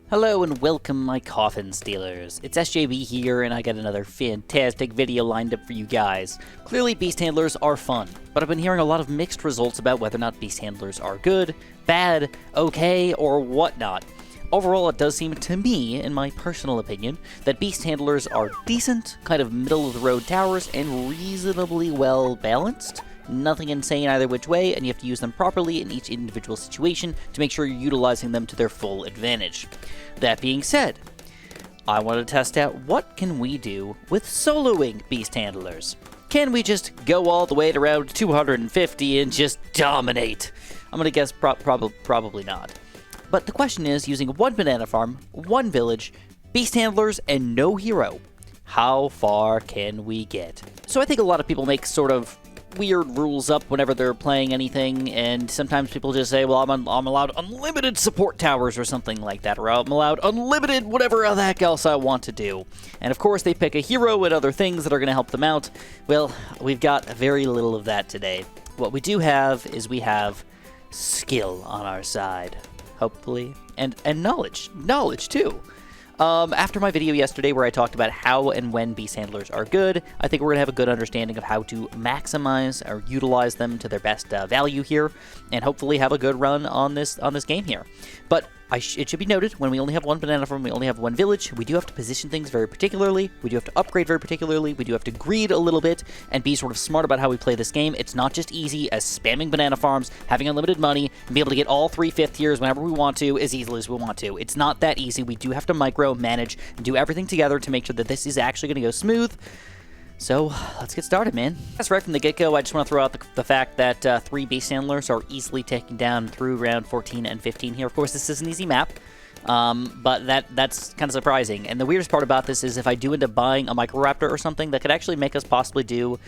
Hello and welcome, my coffin stealers. It's SJB here, and I got another fantastic video lined up for you guys. Clearly, beast handlers are fun, but I've been hearing a lot of mixed results about whether or not beast handlers are good, bad, okay, or whatnot. Overall, it does seem to me, in my personal opinion, that beast handlers are decent, kind of middle-of-the-road towers, and reasonably well balanced. Nothing insane either which way, and you have to use them properly in each individual situation to make sure you're utilizing them to their full advantage. That being said, I want to test out what can we do with soloing beast handlers. Can we just go all the way to round 250 and just dominate? I'm going to guess probably not. But the question is, using one banana farm, one village, beast handlers, and no hero, how far can we get? So I think a lot of people make sort of weird rules up whenever they're playing anything, and sometimes people just say, well, I'm allowed unlimited support towers or something like that, or I'm allowed unlimited whatever the heck else I want to do. And of course, they pick a hero and other things that are going to help them out. Well, we've got very little of that today. What we do have is we have skill on our side, hopefully, and knowledge too. After my video yesterday where I talked about how and when beast handlers are good, I think we're going to have a good understanding of how to maximize or utilize them to their best value here, and hopefully have a good run on this game here. But it should be noted, when we only have one banana farm, we only have one village, we do have to position things very particularly, we do have to upgrade very particularly, we do have to greed a little bit, and be sort of smart about how we play this game. It's not just easy as spamming banana farms, having unlimited money, and be able to get all 3 5th tiers whenever we want to, as easily as we want to. It's not that easy. We do have to micro-manage and do everything together to make sure that this is actually going to go smooth. So, let's get started, man. That's right from the get-go. I just want to throw out the fact that 3 beast handlers are easily taken down through round 14 and 15 here. Of course, this is an easy map, but that's kind of surprising. And the weirdest part about this is if I do end up buying a Microraptor or something, that could actually make us possibly do,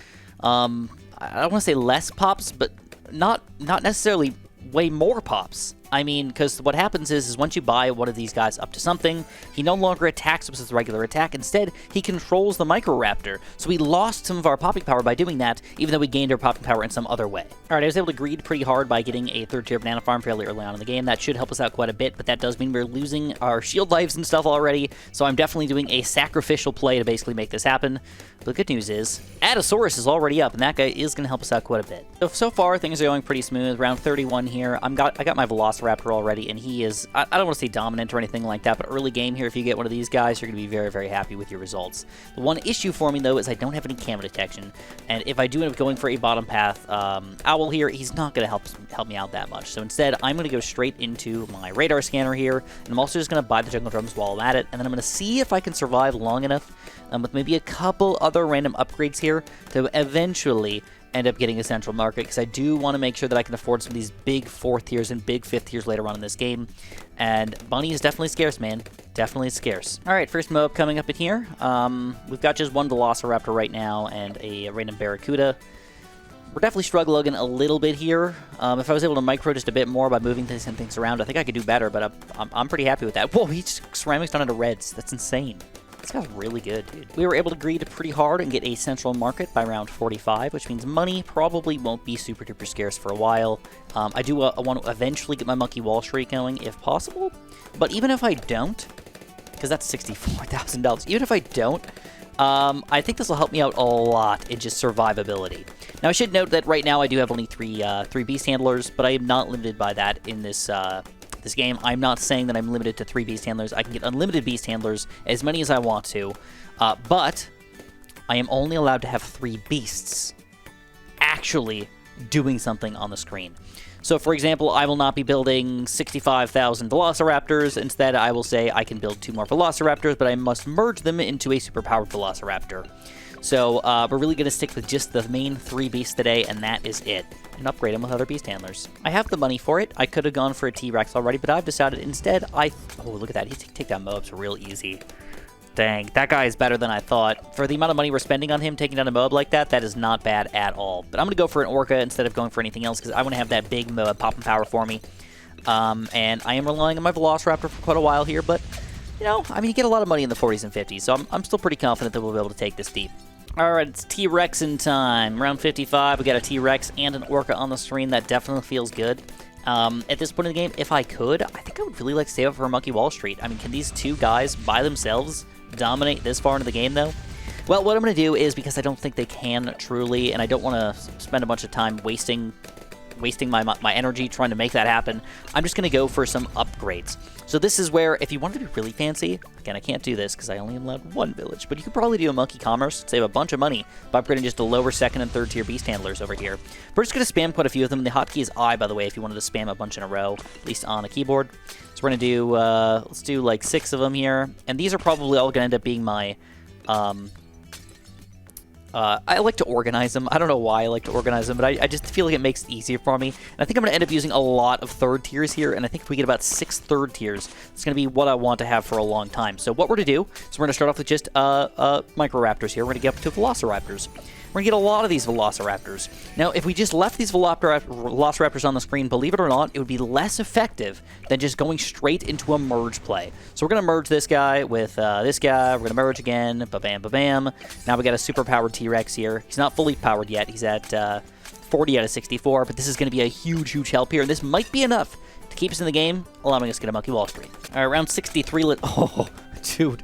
I don't want to say less pops, but not necessarily way more pops. I mean, because what happens is once you buy one of these guys up to something, he no longer attacks with his regular attack. Instead, he controls the Microraptor. So we lost some of our popping power by doing that, even though we gained our popping power in some other way. Alright, I was able to greed pretty hard by getting a 3rd tier banana farm fairly early on in the game. That should help us out quite a bit, but that does mean we're losing our shield lives and stuff already. So I'm definitely doing a sacrificial play to basically make this happen. But the good news is, Adasaurus is already up, and that guy is going to help us out quite a bit. So far, things are going pretty smooth. Round 31 here. I got my Velociraptor already, and he is, I don't want to say dominant or anything like that, but early game here, if you get one of these guys, you're going to be very, very happy with your results. The one issue for me, though, is I don't have any camo detection, and if I do end up going for a bottom path owl here, he's not going to help me out that much. So instead, I'm going to go straight into my radar scanner here, and I'm also just going to buy the jungle drums while I'm at it, and then I'm going to see if I can survive long enough with maybe a couple other random upgrades here to eventually end up getting a central market, because I do want to make sure that I can afford some of these big 4th tiers and big 5th tiers later on in this game. And money is definitely scarce, man. Definitely scarce. Alright, first mob coming up in here. We've got just one Velociraptor right now and a random Barracuda. We're definitely struggling a little bit here. If I was able to micro just a bit more by moving things around, I think I could do better, but I'm pretty happy with that. Whoa, he just ceramics down into reds. That's insane. This guy's really good, dude. We were able to greed pretty hard and get a central market by round 45, which means money probably won't be super duper scarce for a while. I do want to eventually get my monkey wall streak going if possible, but even if I don't, because that's $64,000, even if I don't, I think this will help me out a lot in just survivability. Now, I should note that right now I do have only three beast handlers, but I am not limited by that in this game. I'm not saying that I'm limited to 3 beast handlers. I can get unlimited beast handlers, as many as I want to, but I am only allowed to have 3 beasts actually doing something on the screen. So, for example, I will not be building 65,000 Velociraptors. Instead, I will say I can build 2 more Velociraptors, but I must merge them into a superpowered Velociraptor. So, we're really going to stick with just the main 3 beasts today, and that is it. And upgrade them with other beast handlers. I have the money for it. I could have gone for a T-Rex already, but I've decided instead oh, look at that. He take down mobs real easy. Dang, that guy is better than I thought. For the amount of money we're spending on him, taking down a mob like that is not bad at all. But I'm going to go for an Orca instead of going for anything else, because I want to have that big popping power for me. And I am relying on my Velociraptor for quite a while here, but, you know, I mean, you get a lot of money in the 40s and 50s, so I'm still pretty confident that we'll be able to take this deep. Alright, it's T-Rex in time. Round 55, we got a T-Rex and an Orca on the screen. That definitely feels good. At this point in the game, if I could, I think I would really like to save up for Monkey Wall Street. I mean, can these two guys by themselves dominate this far into the game, though? Well, what I'm going to do is, because I don't think they can truly, and I don't want to spend a bunch of time wasting my energy trying to make that happen, I'm just going to go for some upgrades. So this is where, if you want to be really fancy, again, I can't do this because I only am allowed one village, but you could probably do a monkey commerce, save a bunch of money by upgrading just the lower second and third tier beast handlers over here. We're just going to spam quite a few of them. The hotkey is I, by the way, if you wanted to spam a bunch in a row, at least on a keyboard. So we're going to do, let's do like 6 of them here, and these are probably all going to end up being my, I like to organize them. I don't know why I like to organize them, but I just feel like it makes it easier for me. And I think I'm going to end up using a lot of third tiers here, and I think if we get about 6 third tiers, it's going to be what I want to have for a long time. So what we're going to do is we're going to start off with just Microraptors here. We're going to get up to Velociraptors. We're going to get a lot of these Velociraptors. Now, if we just left these Velociraptors on the screen, believe it or not, it would be less effective than just going straight into a merge play. So we're going to merge this guy with this guy. We're going to merge again. Ba-bam, ba-bam. Now we got a super-powered T-Rex here. He's not fully powered yet. He's at 40 out of 64, but this is going to be a huge, huge help here. And this might be enough to keep us in the game, allowing us to get a Monkey Wall Street. All right, round 63. Oh, dude.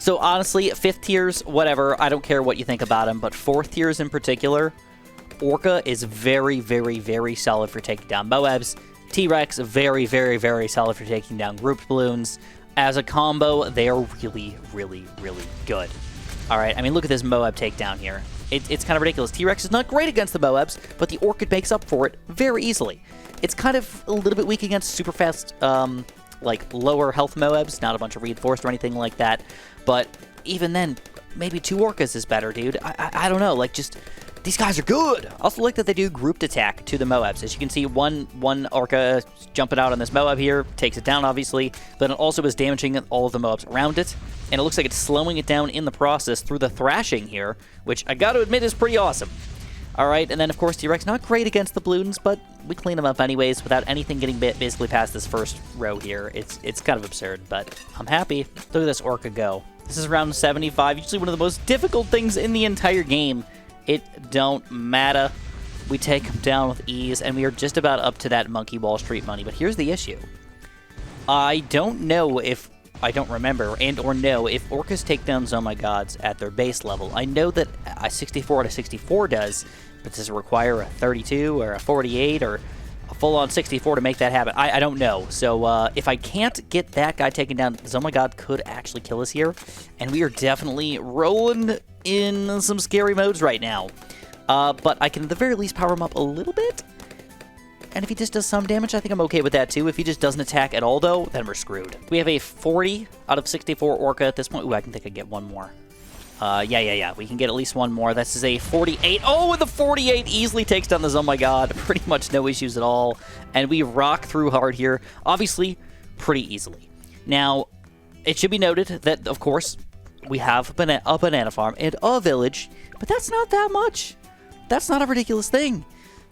So honestly, 5th tiers, whatever, I don't care what you think about him, but 4th tiers in particular, Orca is very, very, very solid for taking down Moabs. T-Rex, very, very, very solid for taking down grouped balloons. As a combo, they are really, really, really good. All right, I mean, look at this Moab takedown here. It's kind of ridiculous. T-Rex is not great against the Moabs, but the Orca makes up for it very easily. It's kind of a little bit weak against super fast, like lower health Moabs, not a bunch of reinforced or anything like that. But even then, maybe 2 Orcas is better, dude. I don't know, like, just, these guys are good. I also like that they do grouped attack to the Moabs. As you can see, one Orca jumping out on this Moab here, takes it down, obviously, but it also is damaging all of the Moabs around it, and it looks like it's slowing it down in the process through the thrashing here, which I gotta admit is pretty awesome. All right, and then, of course, T-Rex, not great against the Bloons, but we clean them up anyways without anything getting basically past this first row here. It's kind of absurd, but I'm happy. Look at this Orca go. This is round 75, usually one of the most difficult things in the entire game. It don't matter. We take him down with ease, and we are just about up to that Monkey Wall Street money. But here's the issue. I don't know if... I don't remember and or know if Orcas take down Oh My Gods at their base level. I know that a 64 out of 64 does, but does it require a 32 or a 48 or a full-on 64 to make that happen? I don't know. So if I can't get that guy taken down, Oh My God could actually kill us here, and we are definitely rolling in some scary modes right now. But I can at the very least power him up a little bit. And if he just does some damage, I think I'm okay with that too. If he just doesn't attack at all, though, then we're screwed. We have a 40 out of 64 Orca at this point. Ooh, I can think I get one more. Yeah. We can get at least one more. This is a 48. Oh, and the 48 easily takes down the Oh My God. Pretty much no issues at all. And we rock through hard here. Obviously, pretty easily. Now, it should be noted that, of course, we have a banana farm and a village, but that's not that much. That's not a ridiculous thing.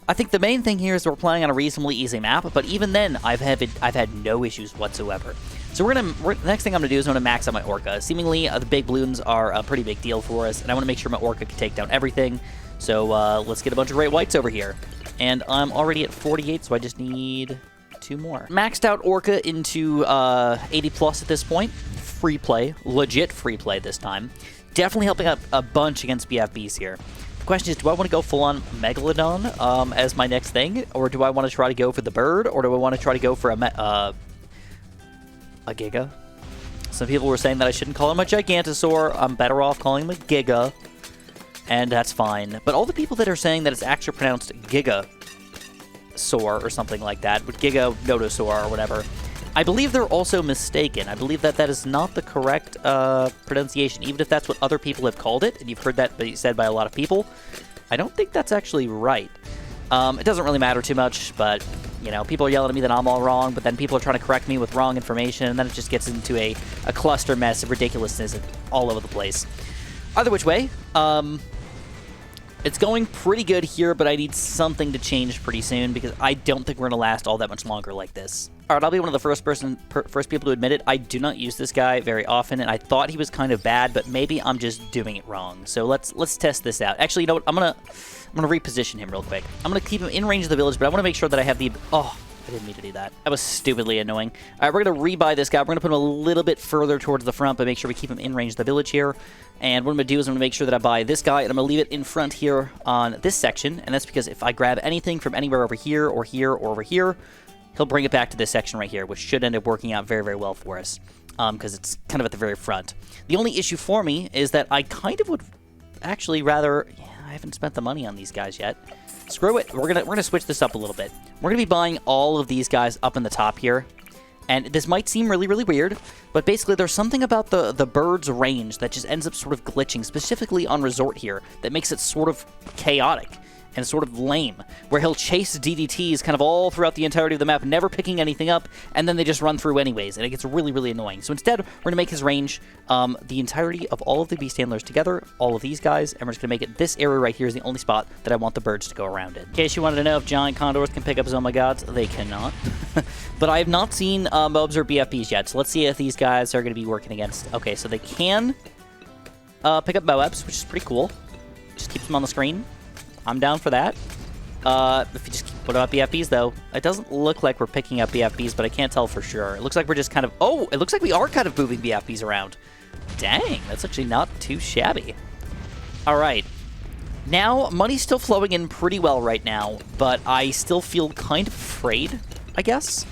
I think the main thing here is we're playing on a reasonably easy map, but even then, I've had no issues whatsoever. So the next thing I'm going to do is I'm going to max out my Orca. Seemingly, the big balloons are a pretty big deal for us, and I want to make sure my Orca can take down everything. So let's get a bunch of great whites over here. And I'm already at 48, so I just need 2 more. Maxed out Orca into 80 plus at this point. Free play, legit free play this time. Definitely helping out a bunch against BFBs here. The question is, do I want to go full-on Megalodon as my next thing, or do I want to try to go for the bird, or do I want to try to go for a Giga? Some people were saying that I shouldn't call him a Gigantosaur. I'm better off calling him a Giga, and that's fine. But all the people that are saying that it's actually pronounced Gigasaur or something like that, with Giga Nodosaur or whatever, I believe they're also mistaken. I believe that that is not the correct pronunciation, even if that's what other people have called it, and you've heard that said by a lot of people. I don't think that's actually right. It doesn't really matter too much, but, you know, people are yelling at me that I'm all wrong, but then people are trying to correct me with wrong information, and then it just gets into a cluster mess of ridiculousness all over the place. Either which way, it's going pretty good here, but I need something to change pretty soon because I don't think we're going to last all that much longer like this. All right, I'll be one of the first people to admit it. I do not use this guy very often, and I thought he was kind of bad, but maybe I'm just doing it wrong. So let's test this out. Actually, you know what? I'm gonna reposition him real quick. I'm gonna keep him in range of the village, but I want to make sure that I have the I didn't mean to do that. That was stupidly annoying. All right, we're going to rebuy this guy. We're going to put him a little bit further towards the front, but make sure we keep him in range of the village here. And what I'm going to do is I'm going to make sure that I buy this guy, and I'm going to leave it in front here on this section. And that's because if I grab anything from anywhere over here or here or over here, he'll bring it back to this section right here, which should end up working out very, very well for us, because it's kind of at the very front. The only issue for me is that I kind of would actually rather... Yeah, I haven't spent the money on these guys yet. Screw it. We're gonna switch this up a little bit. We're gonna be buying all of these guys up in the top here. And this might seem really, really weird, but basically there's something about the bird's range that just ends up sort of glitching, specifically on Resort here, that makes it sort of chaotic and sort of lame, where he'll chase DDTs kind of all throughout the entirety of the map, never picking anything up, and then they just run through anyways, and it gets really, really annoying. So instead, we're going to make his range the entirety of all of the beast handlers together, all of these guys, and we're just going to make it this area right here is the only spot that I want the birds to go around in. In case you wanted to know if giant condors can pick up Oh My Gods, they cannot. But I have not seen MOBs or BFBs yet, so let's see if these guys are going to be working against... Okay, so they can pick up MOBs, which is pretty cool. Just keeps them on the screen. I'm down for that. If you just keep putting up BFBs, though, it doesn't look like we're picking up BFBs, but I can't tell for sure. It looks like we're just kind of... Oh, it looks like we are kind of moving BFBs around. Dang, that's actually not too shabby. All right. Now, money's still flowing in pretty well right now, but I still feel kind of afraid, I guess.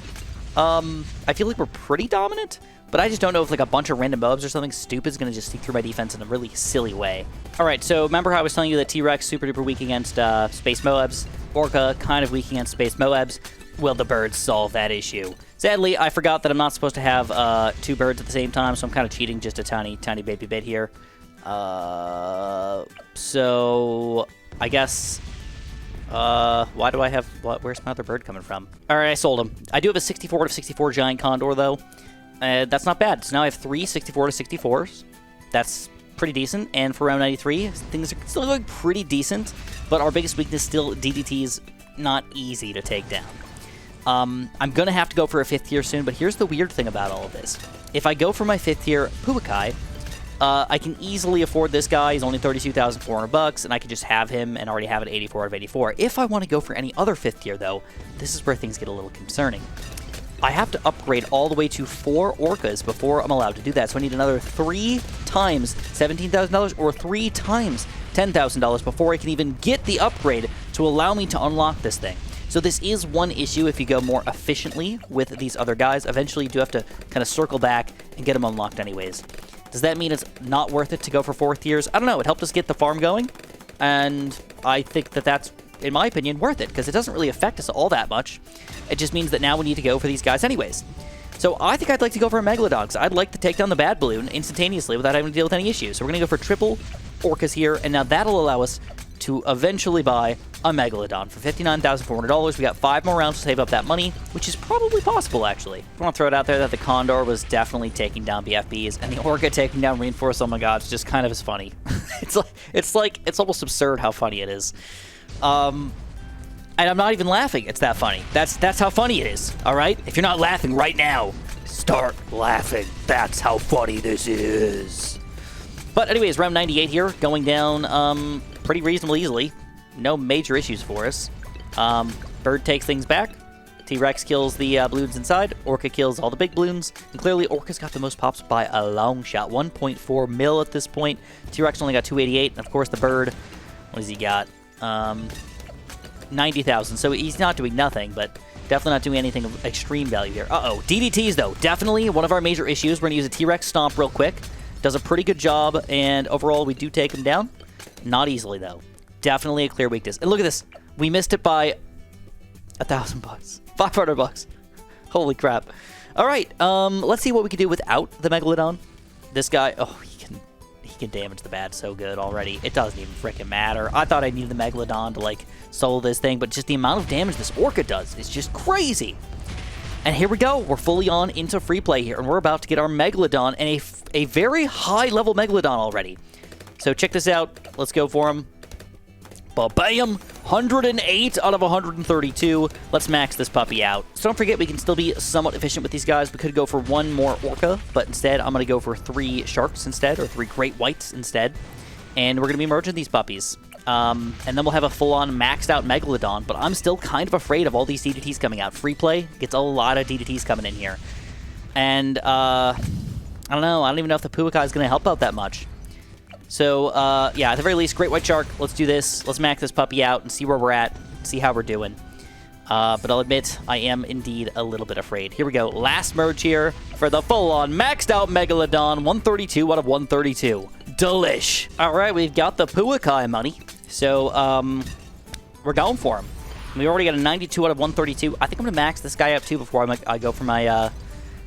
I feel like we're pretty dominant, but I just don't know if like a bunch of random mobs or something stupid is going to just sneak through my defense in a really silly way. All right, so remember how I was telling you that T-Rex super duper weak against Space Moabs? Orca kind of weak against Space Moabs? Well, the birds solve that issue. Sadly, I forgot that I'm not supposed to have two birds at the same time, so I'm kind of cheating just a tiny, tiny baby bit here. So I guess... why do I have... Where's my other bird coming from? All right, I sold him. I do have a 64 out of 64 giant condor, though. That's not bad. So now I have 3 64 to 64s. That's pretty decent. And for round 93, things are still going pretty decent. But our biggest weakness still, DDT's not easy to take down. I'm going to have to go for a 5th tier soon, but here's the weird thing about all of this. If I go for my 5th tier Puakai, I can easily afford this guy. He's only $32,400, and I can just have him and already have an 84 out of 84. If I want to go for any other 5th tier, though, this is where things get a little concerning. I have to upgrade all the way to 4 orcas before I'm allowed to do that. So I need another 3 times $17,000 or 3 times $10,000 before I can even get the upgrade to allow me to unlock this thing. So this is one issue if you go more efficiently with these other guys. Eventually, you do have to kind of circle back and get them unlocked anyways. Does that mean it's not worth it to go for 4th tiers? I don't know. It helped us get the farm going, and I think that that's, in my opinion, worth it, because it doesn't really affect us all that much. It just means that now we need to go for these guys anyways. So I think I'd like to go for a Megalodon, because I'd like to take down the bad balloon instantaneously without having to deal with any issues. So we're going to go for triple orcas here, and now that'll allow us to eventually buy a Megalodon for $59,400. We got 5 more rounds to save up that money, which is probably possible, actually. I want to throw it out there that the Condor was definitely taking down BFBs, and the Orca taking down Reinforced, oh my god, it's just kind of as funny. it's almost absurd how funny it is. And I'm not even laughing, it's that funny. That's how funny it is, alright? If you're not laughing right now, start laughing. That's how funny this is. But anyways, round 98 here, going down pretty reasonably easily. No major issues for us. Bird takes things back. T-Rex kills the Bloons inside. Orca kills all the big Bloons. And clearly, Orca's got the most pops by a long shot. 1.4 mil at this point. T-Rex only got 288. And of course, the bird, what has he got? 90,000. So he's not doing nothing, but definitely not doing anything of extreme value here. Uh-oh. DDTs, though. Definitely one of our major issues. We're going to use a T-Rex Stomp real quick. Does a pretty good job, and overall, we do take him down. Not easily, though. Definitely a clear weakness. And look at this. We missed it by $1,000. $500. Holy crap. All right. Let's see what we can do without the Megalodon. This guy, oh, he can damage the bat so good already. It doesn't even freaking matter. I thought I needed the Megalodon to, like, solo this thing, but just the amount of damage this Orca does is just crazy. And here we go. We're fully on into free play here, and we're about to get our Megalodon, and a very high-level Megalodon already. So check this out. Let's go for him. Ba-bam! 108 out of 132. Let's max this puppy out. So don't forget, we can still be somewhat efficient with these guys. We could go for 1 more Orca, but instead I'm going to go for 3 Sharks instead, or 3 Great Whites instead. And we're going to be merging these puppies. And then we'll have a full-on maxed-out Megalodon, but I'm still kind of afraid of all these DDTs coming out. Free play gets a lot of DDTs coming in here. And, I don't know. I don't even know if the Puakai is going to help out that much. So, yeah, at the very least, Great White Shark, let's do this. Let's max this puppy out and see where we're at, see how we're doing. But I'll admit, I am indeed a little bit afraid. Here we go. Last merge here for the full-on maxed-out Megalodon. 132 out of 132. Delish. All right, we've got the Puakai money. So, we're going for him. We already got a 92 out of 132. I think I'm going to max this guy up, too, before I go for my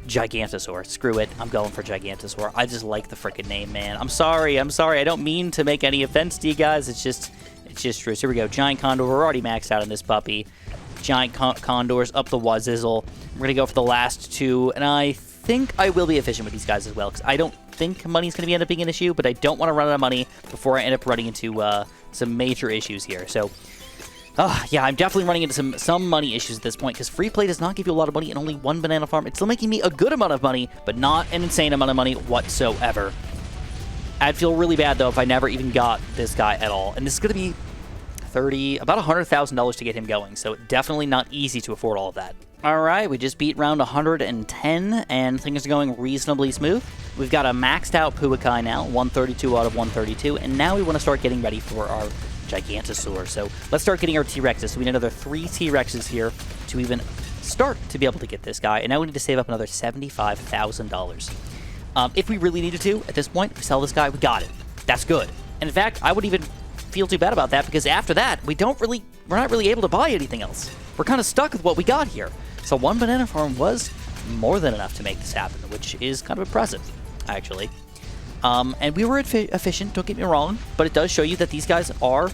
Gigantosaur. Screw it. I'm going for Gigantosaur. I just like the freaking name, man. I'm sorry. I don't mean to make any offense to you guys. It's just true. So here we go. Giant Condor. We're already maxed out on this puppy. Giant Condors up the wazizzle. We're going to go for the last two, and I think I will be efficient with these guys as well, because I don't think money's going to end up being an issue, but I don't want to run out of money before I end up running into some major issues here. So, yeah, I'm definitely running into some money issues at this point, because free play does not give you a lot of money and only one banana farm. It's still making me a good amount of money, but not an insane amount of money whatsoever. I'd feel really bad, though, if I never even got this guy at all. And this is going to be about $100,000 to get him going, so definitely not easy to afford all of that. All right, we just beat round 110, and things are going reasonably smooth. We've got a maxed out Puakai now, 132 out of 132, and now we want to start getting ready for our Gigantosaur. So let's start getting our T-Rexes. So we need another 3 T-Rexes here to even start to be able to get this guy, and now we need to save up another $75,000. If we really needed to, at this point, if we sell this guy, we got it. That's good. And in fact, I wouldn't even feel too bad about that, because after that, we're not really able to buy anything else. We're kind of stuck with what we got here. So one banana farm was more than enough to make this happen, which is kind of impressive, actually. And we were efficient, don't get me wrong, but it does show you that these guys are,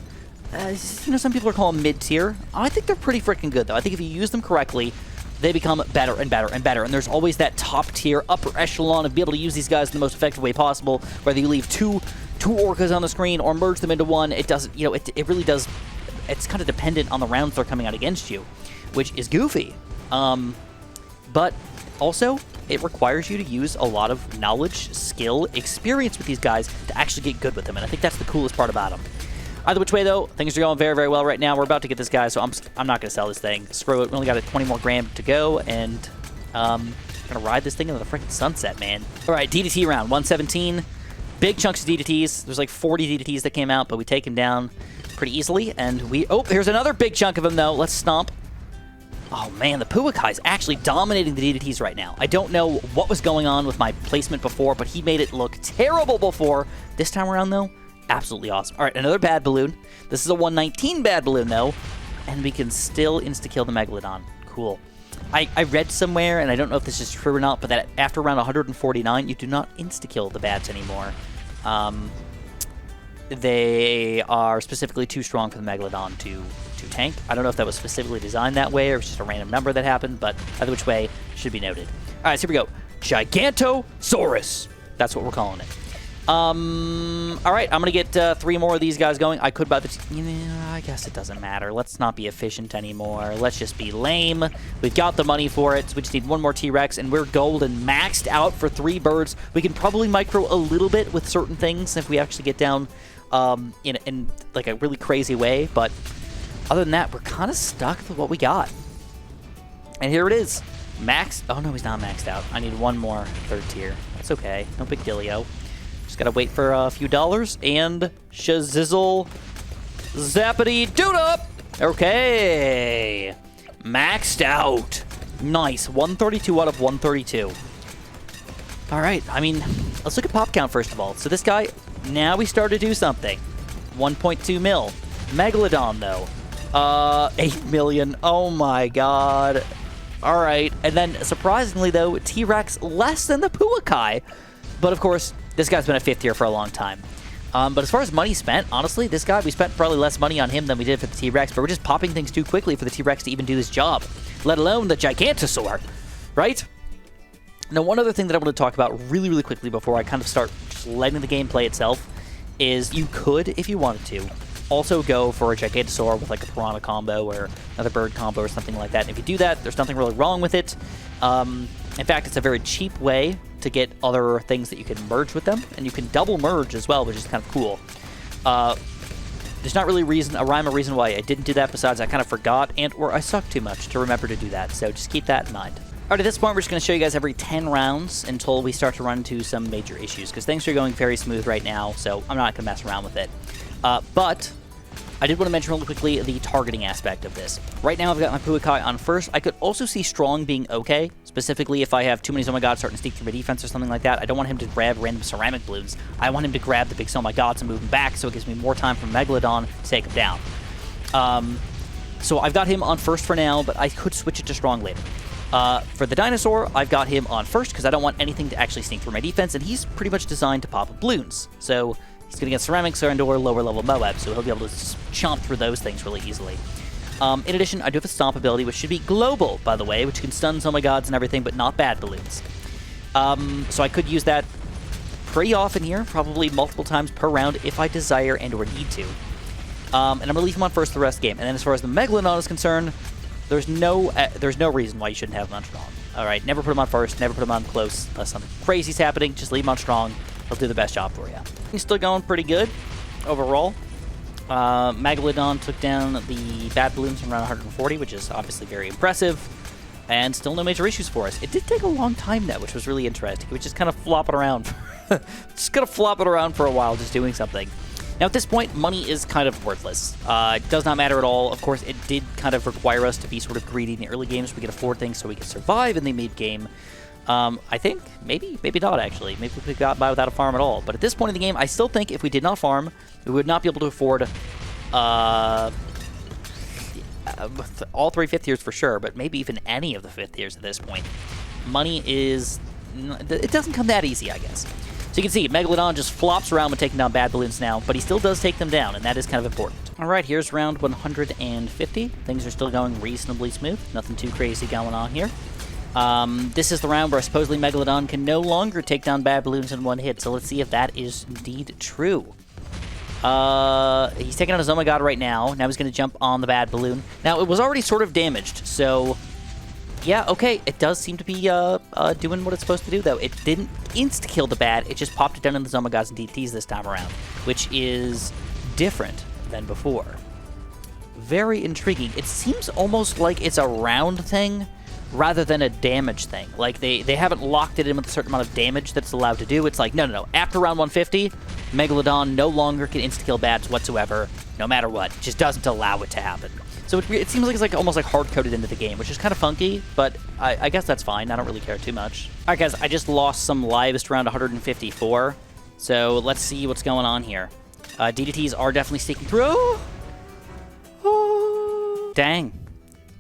some people are calling mid-tier. I think they're pretty freaking good, though. I think if you use them correctly, they become better and better and better. And there's always that top-tier, upper echelon of be able to use these guys in the most effective way possible, whether you leave two orcas on the screen or merge them into one. It doesn't, it really does. It's kind of dependent on the rounds that are coming out against you, which is goofy. But also, it requires you to use a lot of knowledge, skill, experience with these guys to actually get good with them, and I think that's the coolest part about them. Either which way, though, things are going very, very well right now. We're about to get this guy, so I'm not going to sell this thing. Screw it. We only got 20 more grand to go, and going to ride this thing into the freaking sunset, man. All right, DDT round, 117. Big chunks of DDTs. There's like 40 DDTs that came out, but we take him down pretty easily, and oh, here's another big chunk of him, though. Let's stomp. Oh, man, the Puakai is actually dominating the DDTs right now. I don't know what was going on with my placement before, but he made it look terrible before. This time around, though, absolutely awesome. All right, another bad balloon. This is a 119 bad balloon, though, and we can still insta-kill the Megalodon. Cool. I read somewhere, and I don't know if this is true or not, but that after around 149, you do not insta-kill the bats anymore. They are specifically too strong for the Megalodon to tank. I don't know if that was specifically designed that way or it's just a random number that happened, but either which way should be noted. All right, so here we go. Gigantosaurus. That's what we're calling it. All right, I'm going to get 3 more of these guys going. I could buy the... I guess it doesn't matter. Let's not be efficient anymore. Let's just be lame. We've got the money for it, so we just need 1 more T-Rex, and we're golden, maxed out for 3 birds. We can probably micro a little bit with certain things if we actually get down in like a really crazy way, but other than that, we're kind of stuck with what we got. And here it is. Maxed... Oh, no, he's not maxed out. I need 1 more 3rd tier. That's okay. No big dealio. Just gotta wait for a few dollars, and shazizzle zappity doot up. Okay, maxed out. Nice, 132 out of 132. All right, I mean, let's look at pop count first of all. So this guy, now we start to do something. 1.2 mil. Megalodon though, 8 million. Oh my god. All right, and then surprisingly though, T-Rex less than the Puakai, but of course. This guy's been a 5th tier for a long time. But as far as money spent, honestly, this guy, we spent probably less money on him than we did for the T-Rex, but we're just popping things too quickly for the T-Rex to even do this job, let alone the Gigantosaur, right? Now, one other thing that I want to talk about really, really quickly before I kind of start just letting the game play itself is you could, if you wanted to, also go for a Gigantosaur with like a Piranha combo or another bird combo or something like that. And if you do that, there's nothing really wrong with it. In fact, it's a very cheap way to get other things that you can merge with them, and you can double merge as well, which is kind of cool. There's not really a rhyme or reason why I didn't do that, besides I kind of forgot or I suck too much to remember to do that, so just keep that in mind. Alright, at this point, we're just going to show you guys every 10 rounds until we start to run into some major issues, because things are going very smooth right now, so I'm not going to mess around with it. But I did want to mention really quickly the targeting aspect of this. Right now, I've got my Puakai on first. I could also see Strong being okay, specifically if I have too many Zomagods starting to sneak through my defense or something like that. I don't want him to grab random ceramic balloons. I want him to grab the big Zomagods and move them back, so it gives me more time for Megalodon to take him down. So I've got him on first for now, but I could switch it to Strong later. For the Dinosaur, I've got him on first because I don't want anything to actually sneak through my defense, and he's pretty much designed to pop up Bloons. So he's going to get Ceramics and/or lower-level Moab, so he'll be able to just chomp through those things really easily. In addition, I do have a Stomp ability, which should be global, by the way, which can stun Zomagods and everything, but not bad balloons. So I could use that pretty often here, probably multiple times per round if I desire and/or need to. And I'm going to leave him on first the rest of the game. And then as far as the Megalodon is concerned, there's no reason why you shouldn't have him on Strong. Alright, never put him on first, never put him on close, unless something crazy's happening, just leave him on Strong. He'll do the best job for you. He's still going pretty good, overall. Megalodon took down the bad balloons from around 140, which is obviously very impressive, and still no major issues for us. It did take a long time, though, which was really interesting. He was just kind of flopping around. For a while, just doing something. Now, at this point, money is kind of worthless. It does not matter at all. Of course, it did kind of require us to be sort of greedy in the early games so we could afford things so we could survive in the mid-game. I think, maybe not, actually. Maybe we could have got by without a farm at all. But at this point in the game, I still think if we did not farm, we would not be able to afford all 3 5th tiers for sure, but maybe even any of the 5th tiers at this point. Money is... it doesn't come that easy, I guess. So you can see, Megalodon just flops around when taking down bad balloons now, but he still does take them down, and that is kind of important. Alright, here's round 150. Things are still going reasonably smooth. Nothing too crazy going on here. This is the round where supposedly Megalodon can no longer take down bad balloons in one hit, so let's see if that is indeed true. He's taking out a Zomagod right now. Now he's going to jump on the bad balloon. Now, it was already sort of damaged, so... yeah, okay, it does seem to be doing what it's supposed to do, though. It didn't insta-kill the bad, it just popped it down in the Zomagods and DTs this time around, which is different than before. Very intriguing. It seems almost like it's a round thing rather than a damage thing. Like, they haven't locked it in with a certain amount of damage that's allowed to do. It's like, no. After round 150, Megalodon no longer can insta-kill bads whatsoever, no matter what. It just doesn't allow it to happen. So it seems like it's almost hard-coded into the game, which is kind of funky, but I guess that's fine. I don't really care too much. Alright guys, I just lost some lives to around 154, so let's see what's going on here. DDTs are definitely sticking through. Oh. Dang.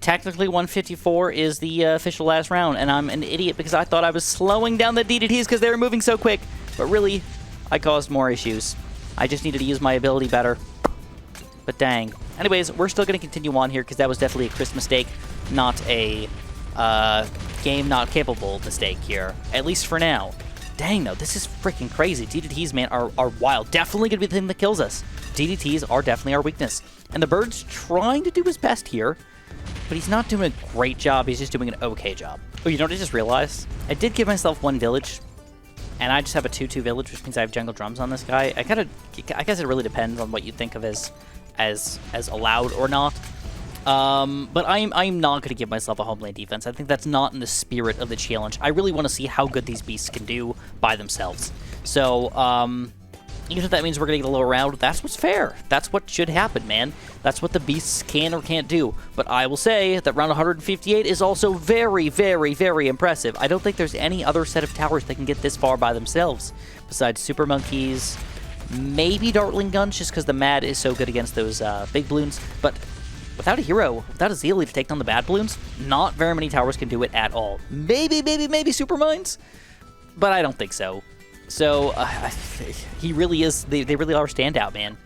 Technically 154 is the official last round, and I'm an idiot because I thought I was slowing down the DDTs because they were moving so quick, but really, I caused more issues. I just needed to use my ability better. But dang. Anyways, we're still going to continue on here because that was definitely a Chris mistake, not a game not capable mistake here, at least for now. Dang, though, this is freaking crazy. DDTs, man, are wild. Definitely going to be the thing that kills us. DDTs are definitely our weakness. And the bird's trying to do his best here, but he's not doing a great job. He's just doing an okay job. Oh, you know what I just realized? I did give myself one village, and I just have a 2-2 village, which means I have jungle drums on this guy. I guess it really depends on what you think of as allowed or not. But I'm not going to give myself a homeland defense. I think that's not in the spirit of the challenge. I really want to see how good these beasts can do by themselves. So, even if that means we're going to get a lower round, that's what's fair. That's what should happen, man. That's what the beasts can or can't do. But I will say that round 158 is also very, very, very impressive. I don't think there's any other set of towers that can get this far by themselves, besides Super Monkeys, maybe Dartling Guns, just because the Mad is so good against those big balloons. But without a hero, without a Zealy to take down the bad balloons, not very many towers can do it at all. Maybe Super Mines, but I don't think so. So, he really is, they really are a standout, man.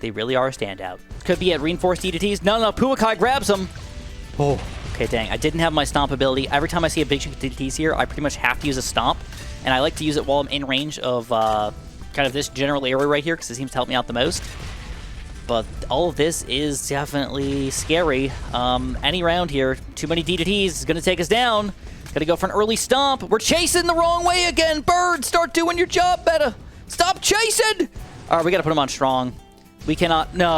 They really are a standout. Could be at reinforced DDTs. No, Puakai grabs him. Oh, okay, dang. I didn't have my Stomp ability. Every time I see a big chunk of DDTs here, I pretty much have to use a Stomp. And I like to use it while I'm in range of kind of this general area right here, because it seems to help me out the most. But all of this is definitely scary. Any round here, too many DDTs is going to take us down. Gotta go for an early Stomp. We're chasing the wrong way again. Bird, start doing your job better. Stop chasing! All right, we gotta put him on Strong. We cannot. No.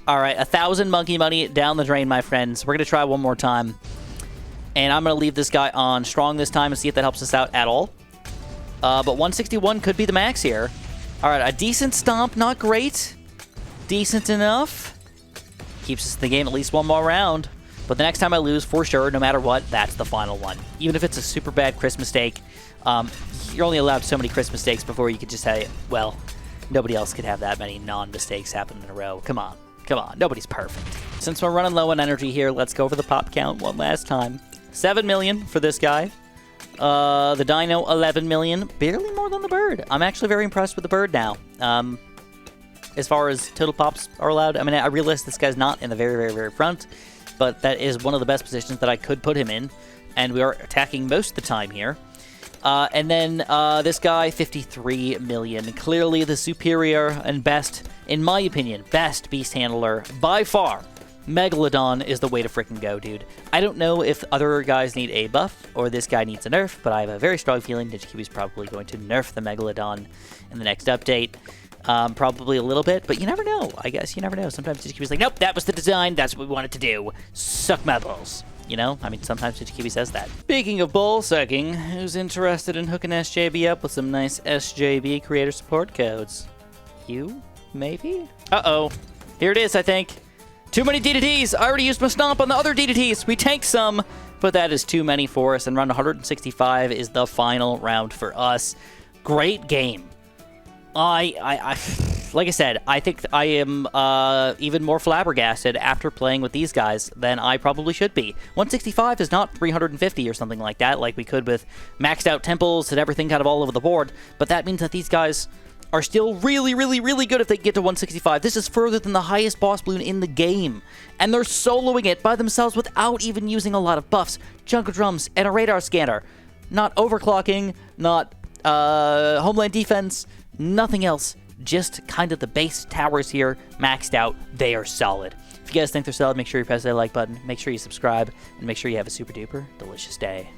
All right, 1,000 monkey money down the drain, my friends. We're going to try one more time. And I'm going to leave this guy on strong this time and see if that helps us out at all. But 161 could be the max here. All right, a decent stomp. Not great. Decent enough. Keeps us in the game at least one more round. But the next time I lose, for sure, no matter what, that's the final one. Even if it's a super bad Chris mistake, you're only allowed so many Chris mistakes before you could just say, well, nobody else could have that many non-mistakes happen in a row. Come on. Come on. Nobody's perfect. Since we're running low on energy here, let's go over the pop count one last time. 7 million for this guy. The dino, 11 million. Barely more than the bird. I'm actually very impressed with the bird now. As far as total pops are allowed, I mean, I realize this guy's not in the very, very, very front, but that is one of the best positions that I could put him in, and we are attacking most of the time here. And then this guy, 53 million. Clearly the superior and best, in my opinion, best beast handler by far. Megalodon is the way to freaking go, dude. I don't know if other guys need a buff or this guy needs a nerf, but I have a very strong feeling DigiKiwi's probably going to nerf the Megalodon in the next update. Probably a little bit, but you never know. I guess you never know. Sometimes DigiKiwi's like, nope, that was the design. That's what we wanted to do. Suck my balls. You know? I mean, sometimes DigiKiwi says that. Speaking of ball sucking, who's interested in hooking SJB up with some nice SJB creator support codes? You? Maybe? Uh-oh. Here it is, I think. Too many DDTs. I already used my stomp on the other DDTs. We tanked some, but that is too many for us, and round 165 is the final round for us. Great game. Like I said, I think I am even more flabbergasted after playing with these guys than I probably should be. 165 is not 350 or something like that, like we could with maxed out temples and everything kind of all over the board, but that means that these guys are still really, really, really good if they get to 165. This is further than the highest boss balloon in the game, and they're soloing it by themselves without even using a lot of buffs, jungle drums, and a radar scanner. Not overclocking, not homeland defense, nothing else. Just kind of the base towers here, maxed out. They are solid. If you guys think they're solid, make sure you press that like button, make sure you subscribe, and make sure you have a super duper delicious day.